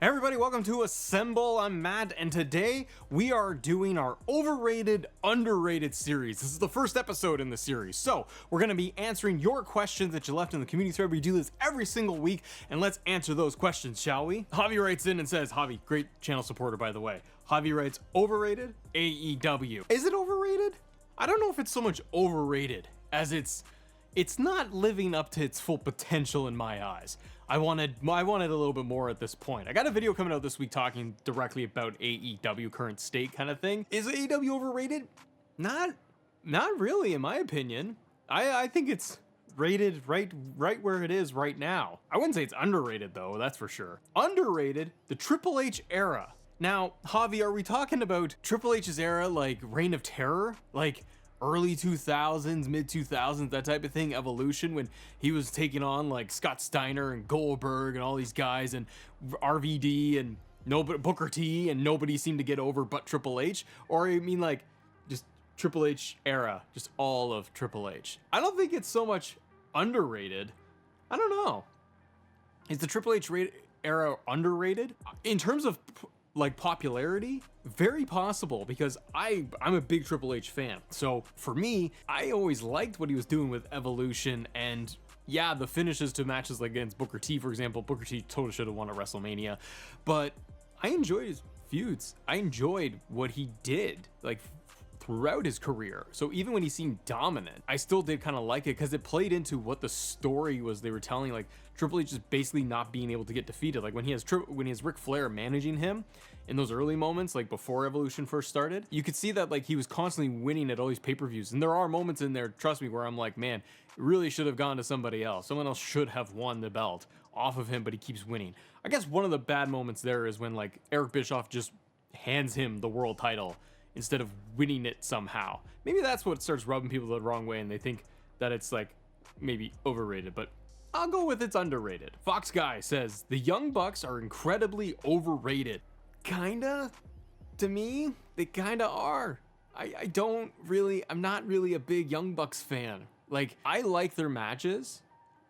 Hey everybody, welcome to Assemble. I'm Matt, and today we are doing our Overrated, Underrated series. This is the first episode in the series, so we're going to be answering your questions that you left in the community thread. We do this every single week, and let's answer those questions, shall we? Javi writes in and says, Javi, great channel supporter, by the way. Javi writes, overrated AEW. Is it overrated? I don't know if it's so much overrated as it's not living up to its full potential in my eyes. I wanted a little bit more at this point. I got a video coming out this week talking directly about AEW current state kind of thing. Is AEW overrated? Not really, in my opinion. I think it's rated right where it is right now. I wouldn't say it's underrated though, that's for sure. Underrated, the Triple H era. Now, Javi, are we talking about Triple H's era like Reign of Terror? Like early 2000s, mid 2000s, that type of thing, Evolution, when he was taking on like Scott Steiner and Goldberg and all these guys and RVD and Booker T, and nobody seemed to get over but Triple H? Or I mean like just Triple H era, just all of Triple H. I don't think it's so much underrated. I don't know. Is the Triple H era underrated? In terms of like popularity, very possible, because I'm a big Triple H fan. So for me, I always liked what he was doing with Evolution, and yeah, the finishes to matches like against Booker T, for example. Booker T totally should have won at WrestleMania, but I enjoyed his feuds. I enjoyed what he did like throughout his career. So even when he seemed dominant, I still did kind of like it because it played into what the story was they were telling. Like Triple H just basically not being able to get defeated. Like when he has Ric Flair managing him in those early moments, like before Evolution first started, you could see that like he was constantly winning at all these pay-per-views. And there are moments in there, trust me, where I'm like, man, it really should have gone to somebody else. Someone else should have won the belt off of him, but he keeps winning. I guess one of the bad moments there is when like Eric Bischoff just hands him the world title instead of winning it somehow. Maybe that's what starts rubbing people the wrong way, and they think that it's like maybe overrated, but I'll go with it's underrated. Fox Guy says, the Young Bucks are incredibly overrated. Kinda? To me, they kinda are. I'm not really a big Young Bucks fan. Like, I like their matches.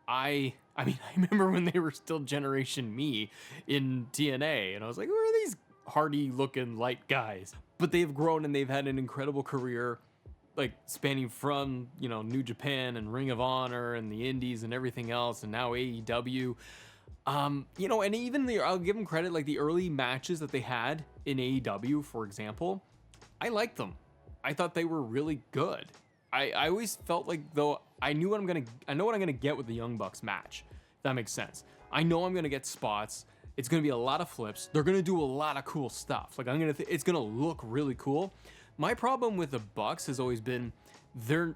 I mean, I remember when they were still Generation Me in TNA, and I was like, who are these hardy looking light guys? But they've grown and they've had an incredible career, like spanning from, New Japan and Ring of Honor and the Indies and everything else, and now AEW. And even I'll give them credit, like the early matches that they had in AEW, for example, I liked them. I thought they were really good. I always felt like though I know what I'm gonna get with the Young Bucks match. If that makes sense. I know I'm gonna get spots. It's going to be a lot of flips. They're going to do a lot of cool stuff. Like it's going to look really cool. My problem with the Bucks has always been they're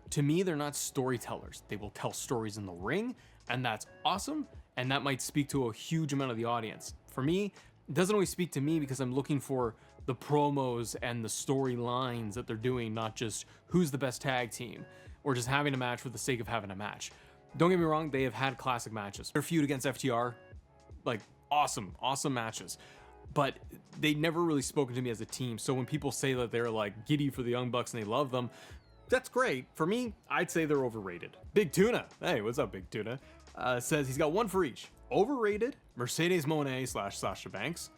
not storytellers. They will tell stories in the ring, and that's awesome. And that might speak to a huge amount of the audience. For me, it doesn't always speak to me because I'm looking for the promos and the storylines that they're doing, not just who's the best tag team or just having a match for the sake of having a match. Don't get me wrong, they have had classic matches. Their feud against FTR, like, awesome matches, but they never really spoken to me as a team. So when people say that they're like giddy for the Young Bucks and they love them, that's great. For me, I'd say they're overrated. Big Tuna, hey, what's up, Big Tuna? Says he's got one for each. Overrated, Mercedes Mone / Sasha Banks,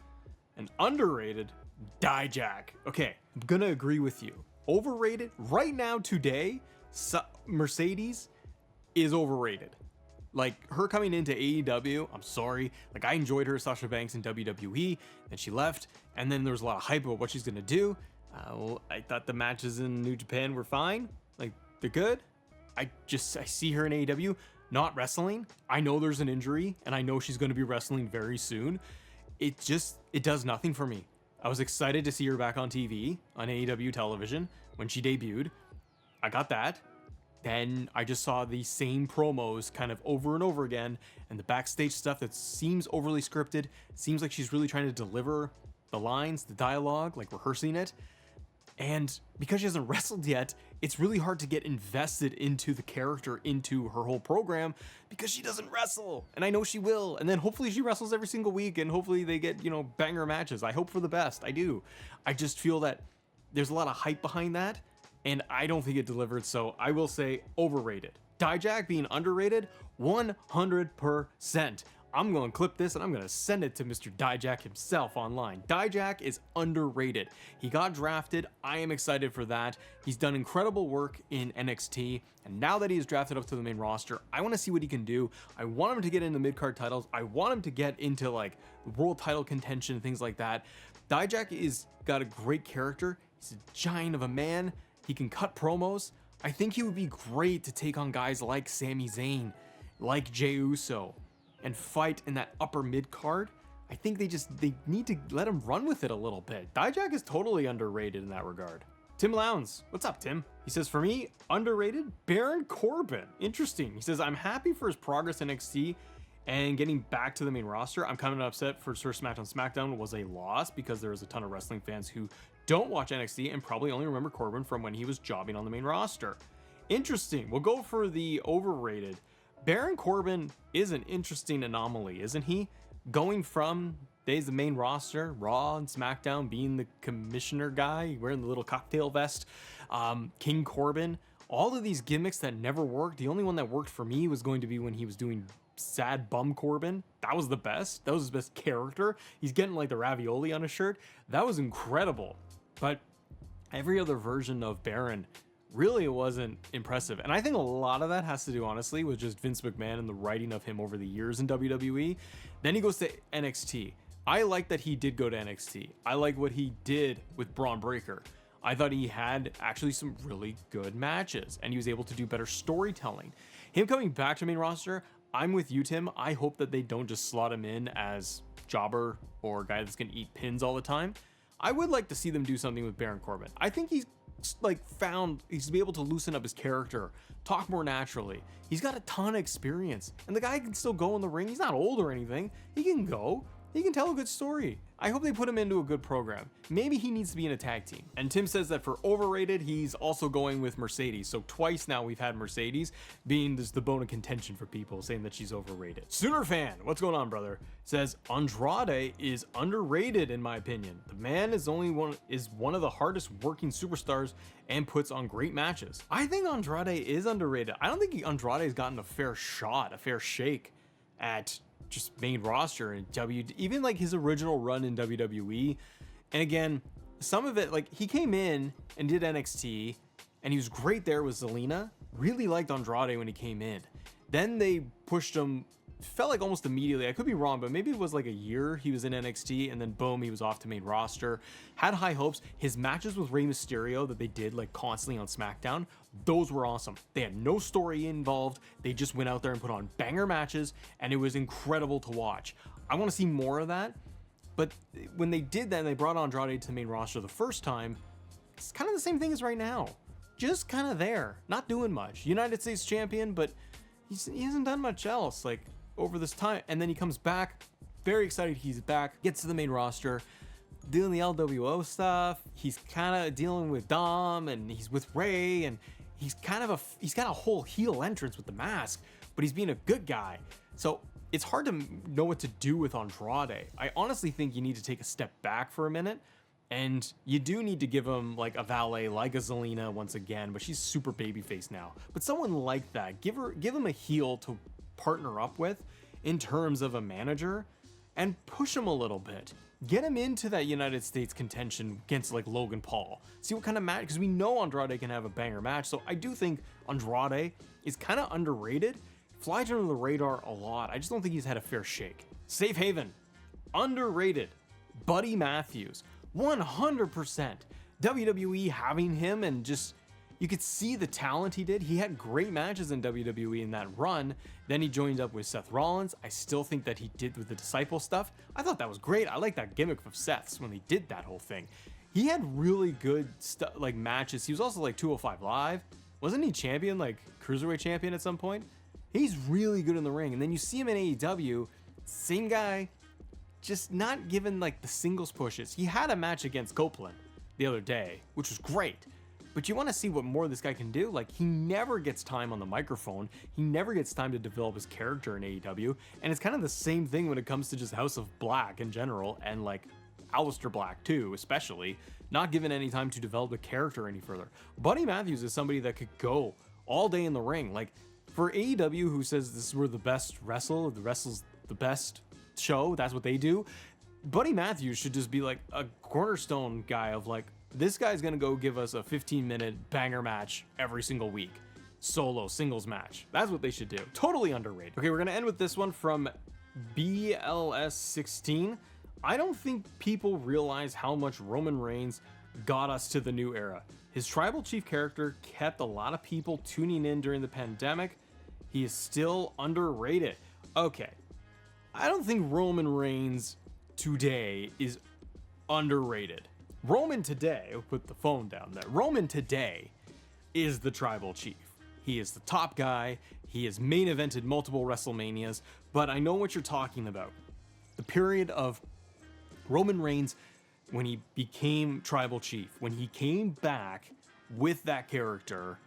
and underrated, Dijak. Okay, I'm gonna agree with you. Overrated right now today, Mercedes is overrated. Like, her coming into AEW, I'm sorry. Like, I enjoyed her, Sasha Banks, in WWE, then she left, and then there was a lot of hype about what she's gonna do. I thought the matches in New Japan were fine. Like, they're good. I see her in AEW, not wrestling. I know there's an injury, and I know she's gonna be wrestling very soon. It does nothing for me. I was excited to see her back on TV, on AEW television, when she debuted. I got that. Then I just saw the same promos kind of over and over again, and the backstage stuff that seems overly scripted. Seems like she's really trying to deliver the lines, the dialogue, like rehearsing it. And because she hasn't wrestled yet, it's really hard to get invested into the character, into her whole program, because she doesn't wrestle. And I know she will. And then hopefully she wrestles every single week, and hopefully they get, banger matches. I hope for the best. I do. I just feel that there's a lot of hype behind that, and I don't think it delivered, so I will say overrated. Dijak being underrated, 100%. I'm going to clip this and I'm going to send it to Mr. Dijak himself online. Dijak is underrated. He got drafted. I am excited for that. He's done incredible work in NXT, and now that he is drafted up to the main roster, I want to see what he can do. I want him to get into mid-card titles. I want him to get into like world title contention, things like that. Dijak is got a great character. He's a giant of a man. He can cut promos. I think he would be great to take on guys like Sami Zayn, like Jey Uso, and fight in that upper mid card. I think they need to let him run with it a little bit. Dijak is totally underrated in that regard. Tim Lowndes, what's up, Tim? He says, for me, underrated, Baron Corbin. Interesting. He says, I'm happy for his progress in NXT and getting back to the main roster. I'm kind of upset for Sir SmackDown was a loss because there was a ton of wrestling fans who don't watch NXT and probably only remember Corbin from when he was jobbing on the main roster. Interesting. We'll go for the overrated. Baron Corbin is an interesting anomaly, isn't he? Going from days the main roster, Raw and SmackDown, being the commissioner guy, wearing the little cocktail vest, King Corbin, all of these gimmicks that never worked. The only one that worked for me was going to be when he was doing Sad Bum Corbin. That was the best. That was his best character. He's getting like the ravioli on his shirt. That was incredible. But every other version of Baron really wasn't impressive. And I think a lot of that has to do, honestly, with just Vince McMahon and the writing of him over the years in WWE. Then he goes to NXT. I like that he did go to NXT. I like what he did with Braun Breaker. I thought he had actually some really good matches and he was able to do better storytelling. Him coming back to main roster, I'm with you, Tim. I hope that they don't just slot him in as jobber or a guy that's going to eat pins all the time. I would like to see them do something with Baron Corbin. I think he's to be able to loosen up his character, talk more naturally. He's got a ton of experience, and the guy can still go in the ring. He's not old or anything. He can go. He can tell a good story. I hope they put him into a good program. Maybe he needs to be in a tag team. And Tim says that for overrated, he's also going with Mercedes. So twice now we've had Mercedes being just the bone of contention for people saying that she's overrated. Sooner fan, what's going on, brother? Says Andrade is underrated in my opinion. The man is one of the hardest working superstars and puts on great matches. I think Andrade is underrated. I don't think Andrade has gotten a fair shot, a fair shake at just main roster and even like his original run in WWE. And again, some of it, like he came in and did NXT and he was great there with Zelina. Really liked Andrade when he came in. Then they pushed him, felt like almost immediately, I could be wrong, but maybe it was like a year he was in NXT and then boom, he was off to main roster. Had high hopes. His matches with Rey Mysterio that they did like constantly on SmackDown, those were awesome. They had no story involved. They just went out there and put on banger matches and it was incredible to watch. I want to see more of that. But when they did that and they brought Andrade to the main roster the first time, it's kind of the same thing as right now. Just kind of there, not doing much. United States champion, but he hasn't done much else like over this time. And then he comes back, very excited he's back, gets to the main roster, doing the LWO stuff. He's kind of dealing with Dom and he's with Ray and he's got a whole heel entrance with the mask, but he's being a good guy. So it's hard to know what to do with Andrade. I honestly think you need to take a step back for a minute. And you do need to give him like a valet, like a Zelina once again, but she's super babyface now. But someone like that, give him a heel to partner up with in terms of a manager and push him a little bit. Get him into that United States contention against like Logan Paul. See what kind of match, because we know Andrade can have a banger match. So I do think Andrade is kind of underrated, flies under the radar a lot. I just don't think he's had a fair shake. Safe Haven, underrated. Buddy Matthews. 100% WWE having him, and just you could see the talent he did. He had great matches in WWE in that run. Then he joined up with Seth Rollins. I still think that he did with the Disciple stuff. I thought that was great. I like that gimmick of Seth's when they did that whole thing. He had really good stuff, like matches. He was also like 205 Live. Wasn't he champion, like cruiserweight champion at some point? He's really good in the ring. And then you see him in AEW, same guy, just not given like the singles pushes. He had a match against Copeland the other day, which was great. But you want to see what more this guy can do. Like, he never gets time on the microphone. He never gets time to develop his character in AEW. And it's kind of the same thing when it comes to just House of Black in general, and like Aleister Black too, especially. Not given any time to develop the character any further. Buddy Matthews is somebody that could go all day in the ring. Like, for AEW, who says this is where the best wrestle, the wrestles the best show. That's what they do. Buddy Matthews should just be like a cornerstone guy of like, this guy's gonna go give us a 15-minute banger match every single week. Solo singles match. That's what they should do. Totally underrated. Okay, we're gonna end with this one from BLS16. I don't think people realize how much Roman Reigns got us to the new era. His tribal chief character kept a lot of people tuning in during the pandemic. He is still underrated. Okay, I don't think Roman Reigns today is underrated. Roman today, I'll put the phone down there. Roman today is the tribal chief. He is the top guy. He has main evented multiple WrestleManias, but I know what you're talking about. The period of Roman Reigns when he became tribal chief, when he came back with that character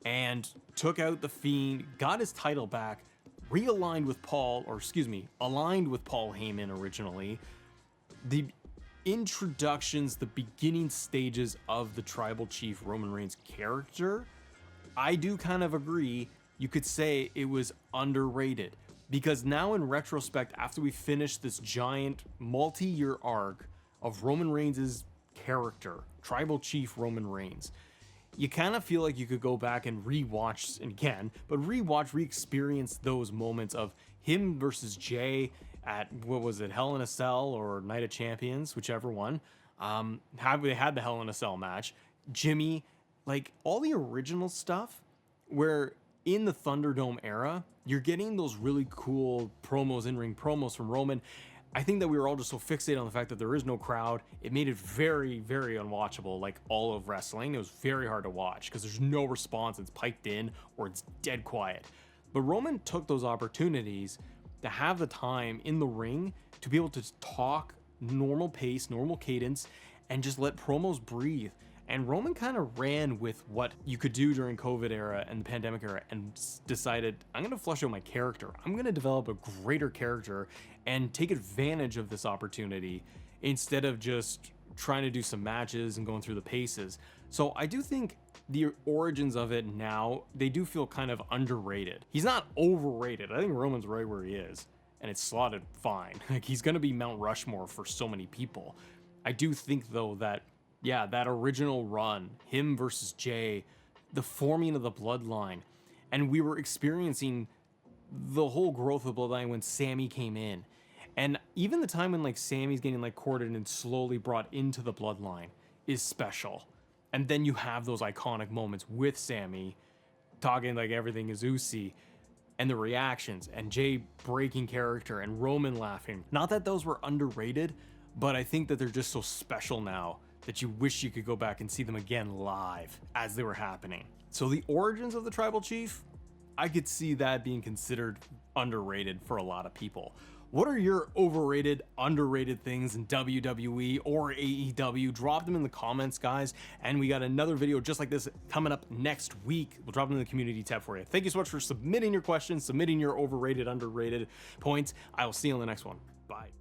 and took out the Fiend, got his title back, aligned with Paul Heyman originally. The introductions, the beginning stages of the tribal chief Roman Reigns character, I do kind of agree. You could say it was underrated because now in retrospect, after we finished this giant multi-year arc of Roman Reigns' character, tribal chief Roman Reigns, you kind of feel like you could go back and rewatch, and can, but re-experience those moments of him versus Jay at, what was it, Hell in a Cell or Night of Champions, whichever one. They had the Hell in a Cell match. Jimmy, like all the original stuff where in the Thunderdome era, you're getting those really cool promos, in-ring promos from Roman. I think that we were all just so fixated on the fact that there is no crowd. It made it very, very unwatchable, like all of wrestling. It was very hard to watch because there's no response. It's piped in or it's dead quiet. But Roman took those opportunities to have the time in the ring to be able to talk normal pace, normal cadence, and just let promos breathe. And Roman kind of ran with what you could do during COVID era and the pandemic era and decided, I'm going to flesh out my character. I'm going to develop a greater character and take advantage of this opportunity instead of just trying to do some matches and going through the paces. So I do think the origins of it now, they do feel kind of underrated. He's not overrated. I think Roman's right where he is, and it's slotted fine. Like, he's going to be Mount Rushmore for so many people. I do think, though, that, yeah, that original run, him versus Jay, the forming of the bloodline, and we were experiencing the whole growth of the bloodline when Sammy came in. And even the time when, like, Sammy's getting, like, courted and slowly brought into the bloodline is special. And then you have those iconic moments with Sammy talking like everything is Usi, and the reactions, and Jay breaking character, and Roman laughing. Not that those were underrated, but I think that they're just so special now that you wish you could go back and see them again live as they were happening. So the origins of the tribal chief, I could see that being considered underrated for a lot of people. What are your overrated, underrated things in WWE or AEW? Drop them in the comments, guys. And we got another video just like this coming up next week. We'll drop them in the community tab for you. Thank you so much for submitting your questions, submitting your overrated, underrated points. I will see you on the next one.